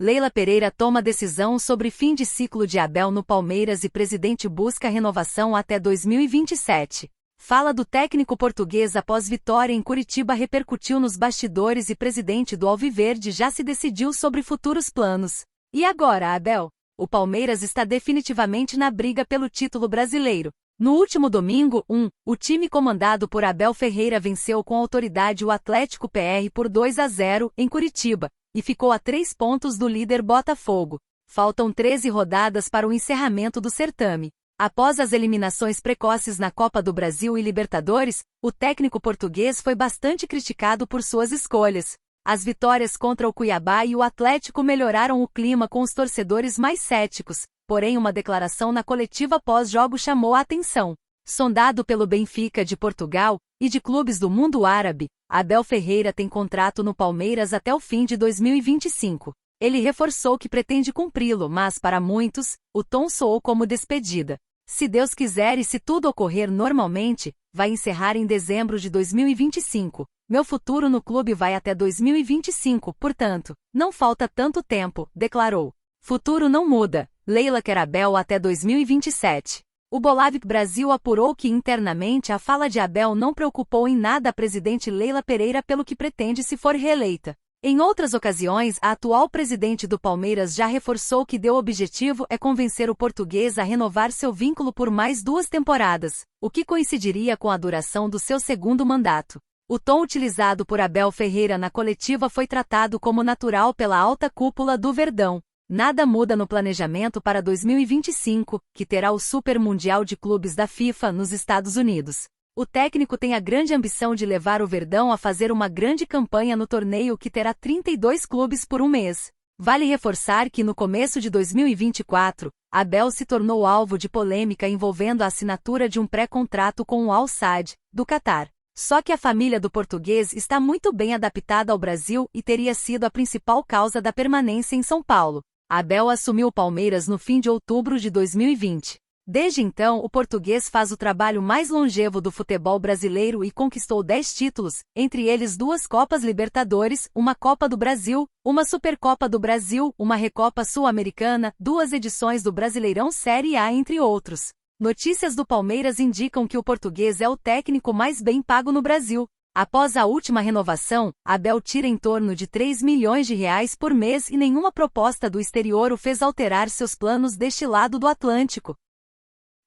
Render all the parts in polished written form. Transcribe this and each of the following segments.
Leila Pereira toma decisão sobre fim de ciclo de Abel no Palmeiras e presidente busca renovação até 2027. Fala do técnico português após vitória em Curitiba repercutiu nos bastidores e presidente do Alviverde já se decidiu sobre futuros planos. E agora, Abel? O Palmeiras está definitivamente na briga pelo título brasileiro. No último domingo, o time comandado por Abel Ferreira venceu com autoridade o Atlético PR por 2-0 em Curitiba, e ficou a 3 pontos do líder Botafogo. Faltam 13 rodadas para o encerramento do certame. Após as eliminações precoces na Copa do Brasil e Libertadores, o técnico português foi bastante criticado por suas escolhas. As vitórias contra o Cuiabá e o Atlético melhoraram o clima com os torcedores mais céticos, porém uma declaração na coletiva pós-jogo chamou a atenção. Sondado pelo Benfica de Portugal e de clubes do mundo árabe, Abel Ferreira tem contrato no Palmeiras até o fim de 2025. Ele reforçou que pretende cumpri-lo, mas para muitos, o tom soou como despedida. Se Deus quiser e se tudo ocorrer normalmente, vai encerrar em dezembro de 2025. Meu futuro no clube vai até 2025, portanto, não falta tanto tempo, declarou. Futuro não muda. Leila quer Abel até 2027. O Bolavik Brasil apurou que internamente a fala de Abel não preocupou em nada a presidente Leila Pereira pelo que pretende se for reeleita. Em outras ocasiões, a atual presidente do Palmeiras já reforçou que seu objetivo é convencer o português a renovar seu vínculo por mais 2 temporadas, o que coincidiria com a duração do seu segundo mandato. O tom utilizado por Abel Ferreira na coletiva foi tratado como natural pela alta cúpula do Verdão. Nada muda no planejamento para 2025, que terá o Super Mundial de Clubes da FIFA nos Estados Unidos. O técnico tem a grande ambição de levar o Verdão a fazer uma grande campanha no torneio que terá 32 clubes por um mês. Vale reforçar que no começo de 2024, Abel se tornou alvo de polêmica envolvendo a assinatura de um pré-contrato com o Al Sadd, do Catar. Só que a família do português está muito bem adaptada ao Brasil e teria sido a principal causa da permanência em São Paulo. Abel assumiu o Palmeiras no fim de outubro de 2020. Desde então, o português faz o trabalho mais longevo do futebol brasileiro e conquistou 10 títulos, entre eles 2 Copas Libertadores, uma Copa do Brasil, uma Supercopa do Brasil, uma Recopa Sul-Americana, 2 edições do Brasileirão Série A, entre outros. Notícias do Palmeiras indicam que o português é o técnico mais bem pago no Brasil. Após a última renovação, Abel tira em torno de 3 milhões de reais por mês e nenhuma proposta do exterior o fez alterar seus planos deste lado do Atlântico.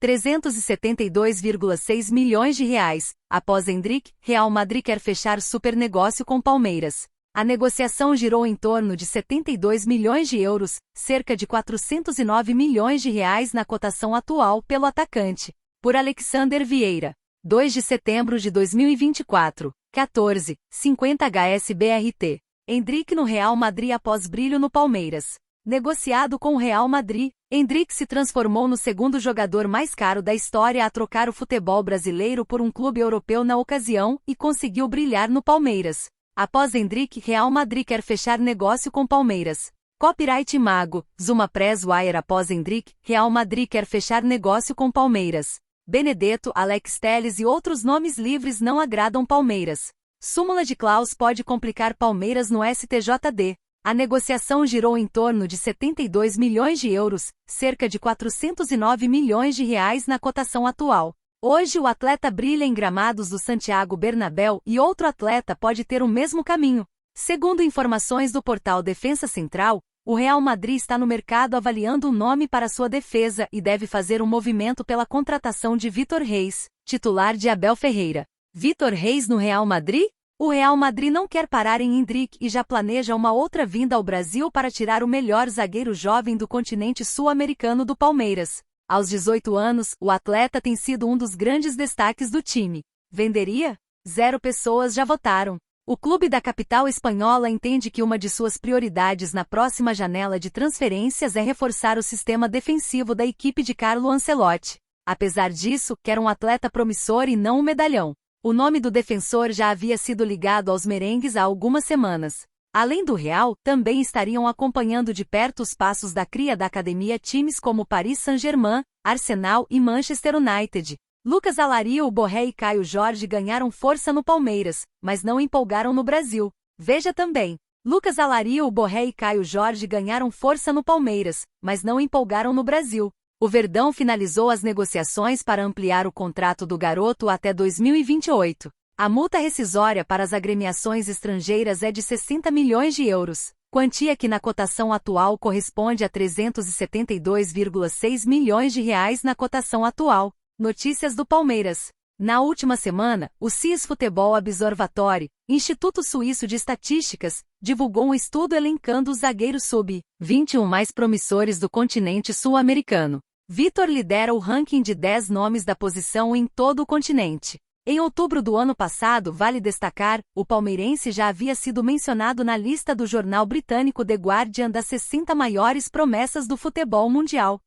372,6 milhões de reais. Após Endrick, Real Madrid quer fechar super negócio com Palmeiras. A negociação girou em torno de 72 milhões de euros, cerca de 409 milhões de reais na cotação atual pelo atacante. Por Alexander Vieira. 2 de setembro de 2024, 14:50 HSBRT. Endrick no Real Madrid após brilho no Palmeiras. Negociado com o Real Madrid, Endrick se transformou no segundo jogador mais caro da história a trocar o futebol brasileiro por um clube europeu na ocasião e conseguiu brilhar no Palmeiras. Após Endrick, Real Madrid quer fechar negócio com Palmeiras. Copyright Mago, Zuma Press Wire. Após Endrick, Real Madrid quer fechar negócio com Palmeiras. Benedetto, Alex Telles e outros nomes livres não agradam Palmeiras. Súmula de Klaus pode complicar Palmeiras no STJD. A negociação girou em torno de 72 milhões de euros, cerca de 409 milhões de reais na cotação atual. Hoje o atleta brilha em gramados do Santiago Bernabéu e outro atleta pode ter o mesmo caminho. Segundo informações do portal Defensa Central, o Real Madrid está no mercado avaliando um nome para sua defesa e deve fazer um movimento pela contratação de Vitor Reis, titular de Abel Ferreira. Vitor Reis no Real Madrid? O Real Madrid não quer parar em Endrick e já planeja uma outra vinda ao Brasil para tirar o melhor zagueiro jovem do continente sul-americano do Palmeiras. Aos 18 anos, o atleta tem sido um dos grandes destaques do time. Venderia? 0 pessoas já votaram. O clube da capital espanhola entende que uma de suas prioridades na próxima janela de transferências é reforçar o sistema defensivo da equipe de Carlo Ancelotti. Apesar disso, quer um atleta promissor e não um medalhão. O nome do defensor já havia sido ligado aos merengues há algumas semanas. Além do Real, também estariam acompanhando de perto os passos da cria da academia times como Paris Saint-Germain, Arsenal e Manchester United. Lucas Alario, Borré e Caio Jorge ganharam força no Palmeiras, mas não empolgaram no Brasil. Veja também. Lucas Alario, Borré e Caio Jorge ganharam força no Palmeiras, mas não empolgaram no Brasil. O Verdão finalizou as negociações para ampliar o contrato do garoto até 2028. A multa rescisória para as agremiações estrangeiras é de 60 milhões de euros, quantia que na cotação atual corresponde a 372,6 milhões de reais na cotação atual. Notícias do Palmeiras. Na última semana, o CIS Futebol Observatory, Instituto Suíço de Estatísticas, divulgou um estudo elencando os zagueiros sub-21 mais promissores do continente sul-americano. Vitor lidera o ranking de 10 nomes da posição em todo o continente. Em outubro do ano passado, vale destacar, o palmeirense já havia sido mencionado na lista do jornal britânico The Guardian das 60 maiores promessas do futebol mundial.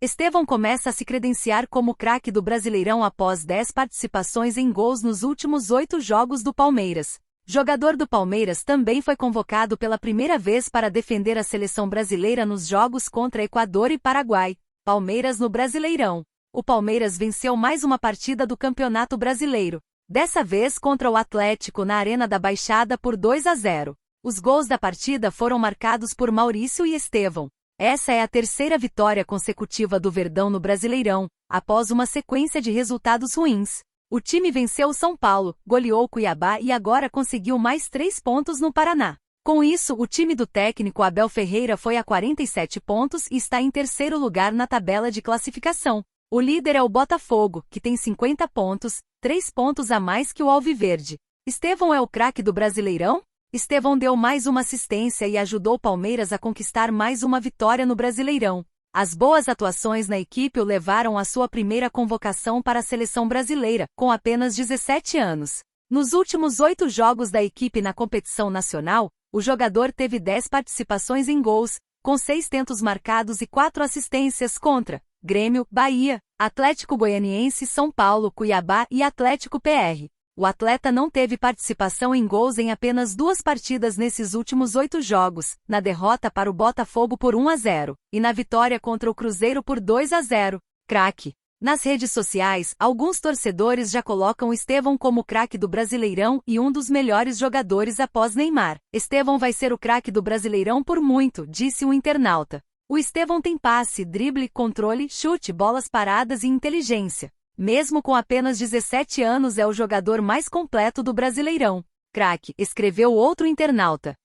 Estevão começa a se credenciar como craque do Brasileirão após 10 participações em gols nos últimos 8 jogos do Palmeiras. Jogador do Palmeiras também foi convocado pela primeira vez para defender a seleção brasileira nos jogos contra Equador e Paraguai. Palmeiras no Brasileirão. O Palmeiras venceu mais uma partida do Campeonato Brasileiro, dessa vez contra o Atlético na Arena da Baixada por 2-0. Os gols da partida foram marcados por Maurício e Estevão. Essa é a terceira vitória consecutiva do Verdão no Brasileirão, após uma sequência de resultados ruins. O time venceu o São Paulo, goleou o Cuiabá e agora conseguiu mais 3 pontos no Paraná. Com isso, o time do técnico Abel Ferreira foi a 47 pontos e está em terceiro lugar na tabela de classificação. O líder é o Botafogo, que tem 50 pontos, 3 pontos a mais que o Alviverde. Estevão é o craque do Brasileirão? Estevão deu mais uma assistência e ajudou o Palmeiras a conquistar mais uma vitória no Brasileirão. As boas atuações na equipe o levaram à sua primeira convocação para a seleção brasileira, com apenas 17 anos. Nos últimos 8 jogos da equipe na competição nacional, o jogador teve 10 participações em gols, com 6 tentos marcados e 4 assistências contra Grêmio, Bahia, Atlético Goianiense, São Paulo, Cuiabá e Atlético PR. O atleta não teve participação em gols em apenas 2 partidas nesses últimos 8 jogos, na derrota para o Botafogo por 1-0, e na vitória contra o Cruzeiro por 2-0. Craque. Nas redes sociais, alguns torcedores já colocam Estevão como craque do Brasileirão e um dos melhores jogadores após Neymar. Estevão vai ser o craque do Brasileirão por muito, disse um internauta. O Estevão tem passe, drible, controle, chute, bolas paradas e inteligência. Mesmo com apenas 17 anos é o jogador mais completo do Brasileirão. Craque, escreveu outro internauta.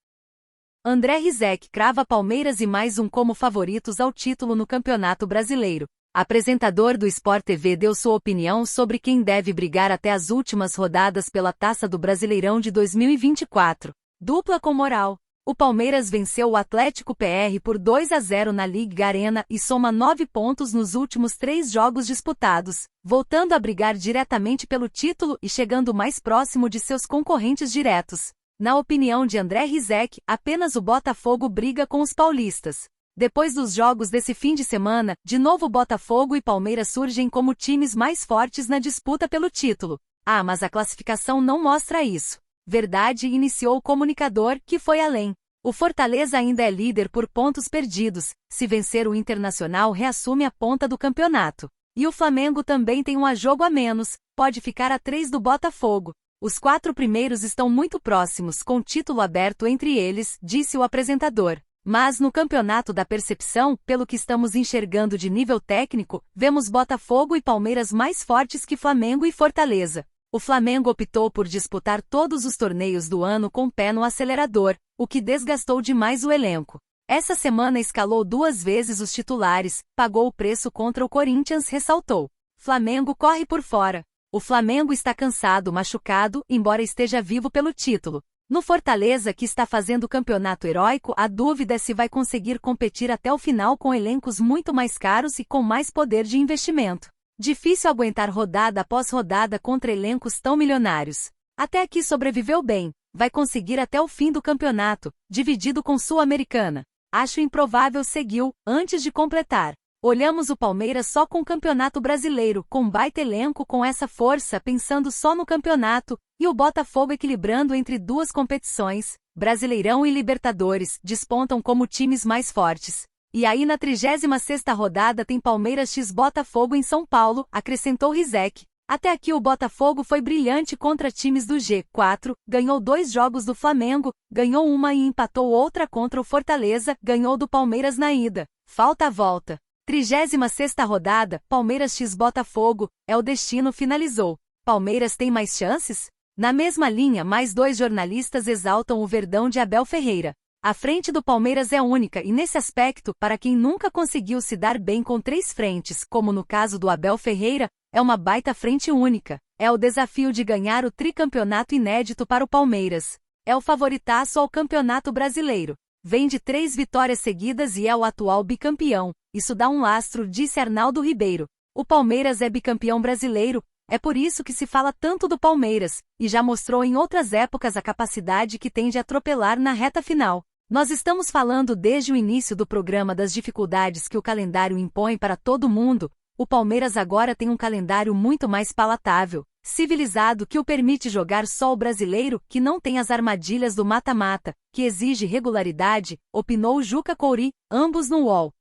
André Rizek crava Palmeiras e mais um como favoritos ao título no Campeonato Brasileiro. Apresentador do Sport TV deu sua opinião sobre quem deve brigar até as últimas rodadas pela Taça do Brasileirão de 2024. Dupla com moral. O Palmeiras venceu o Atlético PR por 2-0 na Liga Arena e soma 9 pontos nos últimos 3 jogos disputados, voltando a brigar diretamente pelo título e chegando mais próximo de seus concorrentes diretos. Na opinião de André Rizek, apenas o Botafogo briga com os paulistas. Depois dos jogos desse fim de semana, de novo Botafogo e Palmeiras surgem como times mais fortes na disputa pelo título. Ah, mas a classificação não mostra isso. Verdade, iniciou o comunicador, que foi além. O Fortaleza ainda é líder por pontos perdidos. Se vencer o Internacional, reassume a ponta do campeonato. E o Flamengo também tem um jogo a menos, pode ficar a 3 do Botafogo. Os 4 primeiros estão muito próximos, com título aberto entre eles, disse o apresentador. Mas no campeonato da percepção, pelo que estamos enxergando de nível técnico, vemos Botafogo e Palmeiras mais fortes que Flamengo e Fortaleza. O Flamengo optou por disputar todos os torneios do ano com o pé no acelerador, o que desgastou demais o elenco. Essa semana escalou 2 vezes os titulares, pagou o preço contra o Corinthians, ressaltou. Flamengo corre por fora. O Flamengo está cansado, machucado, embora esteja vivo pelo título. No Fortaleza, que está fazendo campeonato heróico, a dúvida é se vai conseguir competir até o final com elencos muito mais caros e com mais poder de investimento. Difícil aguentar rodada após rodada contra elencos tão milionários. Até aqui sobreviveu bem, vai conseguir até o fim do campeonato, dividido com Sul-Americana. Acho improvável, seguiu, antes de completar. Olhamos o Palmeiras só com o Campeonato Brasileiro, com baita elenco com essa força pensando só no campeonato, e o Botafogo equilibrando entre 2 competições, Brasileirão e Libertadores, despontam como times mais fortes. E aí na 36ª rodada tem Palmeiras x Botafogo em São Paulo, acrescentou Rizek. Até aqui o Botafogo foi brilhante contra times do G4, ganhou 2 jogos do Flamengo, ganhou uma e empatou outra contra o Fortaleza, ganhou do Palmeiras na ida. Falta a volta. 36ª rodada, Palmeiras x Botafogo, o destino finalizou. Palmeiras tem mais chances? Na mesma linha, mais 2 jornalistas exaltam o Verdão de Abel Ferreira. A frente do Palmeiras é única e nesse aspecto, para quem nunca conseguiu se dar bem com 3 frentes, como no caso do Abel Ferreira, é uma baita frente única. É o desafio de ganhar o tricampeonato inédito para o Palmeiras. É o favoritaço ao Campeonato Brasileiro. Vem de 3 vitórias seguidas e é o atual bicampeão. Isso dá um lastro, disse Arnaldo Ribeiro. O Palmeiras é bicampeão brasileiro, é por isso que se fala tanto do Palmeiras, e já mostrou em outras épocas a capacidade que tem de atropelar na reta final. Nós estamos falando desde o início do programa das dificuldades que o calendário impõe para todo mundo. O Palmeiras agora tem um calendário muito mais palatável, civilizado, que o permite jogar só o brasileiro, que não tem as armadilhas do mata-mata, que exige regularidade, opinou Juca Couri, ambos no UOL.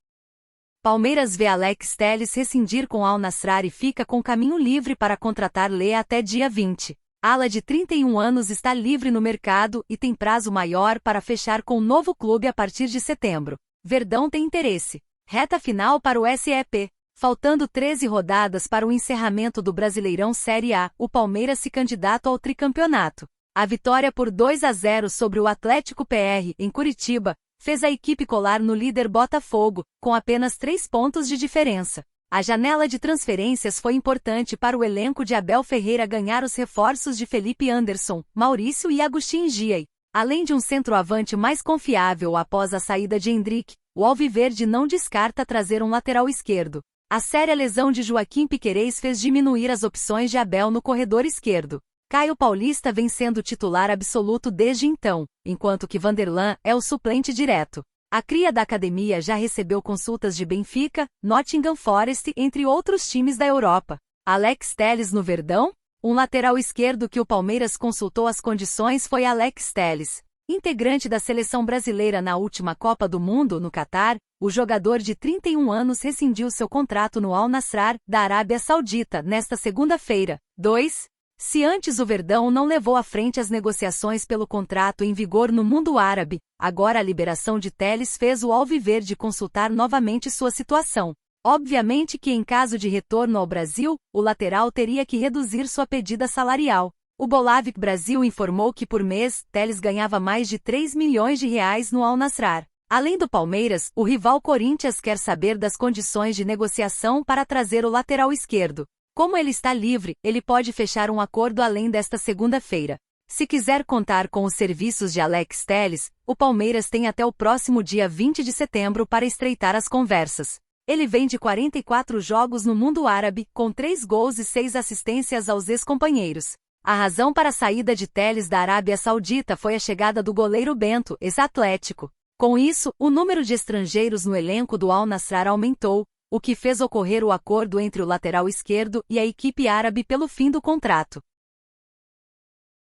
Palmeiras vê Alex Telles rescindir com Al Nassr e fica com caminho livre para contratar Lea até dia 20. Ala de 31 anos está livre no mercado e tem prazo maior para fechar com o novo clube a partir de setembro. Verdão tem interesse. Reta final para o SEP. Faltando 13 rodadas para o encerramento do Brasileirão Série A, o Palmeiras se candidata ao tricampeonato. A vitória por 2-0 sobre o Atlético PR, em Curitiba, fez a equipe colar no líder Botafogo, com apenas 3 pontos de diferença. A janela de transferências foi importante para o elenco de Abel Ferreira ganhar os reforços de Felipe Anderson, Maurício e Agustin Giai. Além de um centroavante mais confiável após a saída de Hendrick, o Alviverde não descarta trazer um lateral esquerdo. A séria lesão de Joaquim Piquerez fez diminuir as opções de Abel no corredor esquerdo. Caio Paulista vem sendo titular absoluto desde então, enquanto que Vanderlan é o suplente direto. A cria da academia já recebeu consultas de Benfica, Nottingham Forest, entre outros times da Europa. Alex Telles no Verdão? Um lateral esquerdo que o Palmeiras consultou as condições foi Alex Telles. Integrante da seleção brasileira na última Copa do Mundo, no Catar, o jogador de 31 anos rescindiu seu contrato no Al Nassr, da Arábia Saudita, nesta segunda-feira. 2. Se antes o Verdão não levou à frente as negociações pelo contrato em vigor no mundo árabe, agora a liberação de Telles fez o Alviverde consultar novamente sua situação. Obviamente que em caso de retorno ao Brasil, o lateral teria que reduzir sua pedida salarial. O Bolavik Brasil informou que por mês, Telles ganhava mais de 3 milhões de reais no Al Nassr. Além do Palmeiras, o rival Corinthians quer saber das condições de negociação para trazer o lateral esquerdo. Como ele está livre, ele pode fechar um acordo além desta segunda-feira. Se quiser contar com os serviços de Alex Telles, o Palmeiras tem até o próximo dia 20 de setembro para estreitar as conversas. Ele vem de 44 jogos no mundo árabe, com 3 gols e 6 assistências aos ex-companheiros. A razão para a saída de Telles da Arábia Saudita foi a chegada do goleiro Bento, ex-Atlético. Com isso, o número de estrangeiros no elenco do Al Nassr aumentou, o que fez ocorrer o acordo entre o lateral esquerdo e a equipe árabe pelo fim do contrato.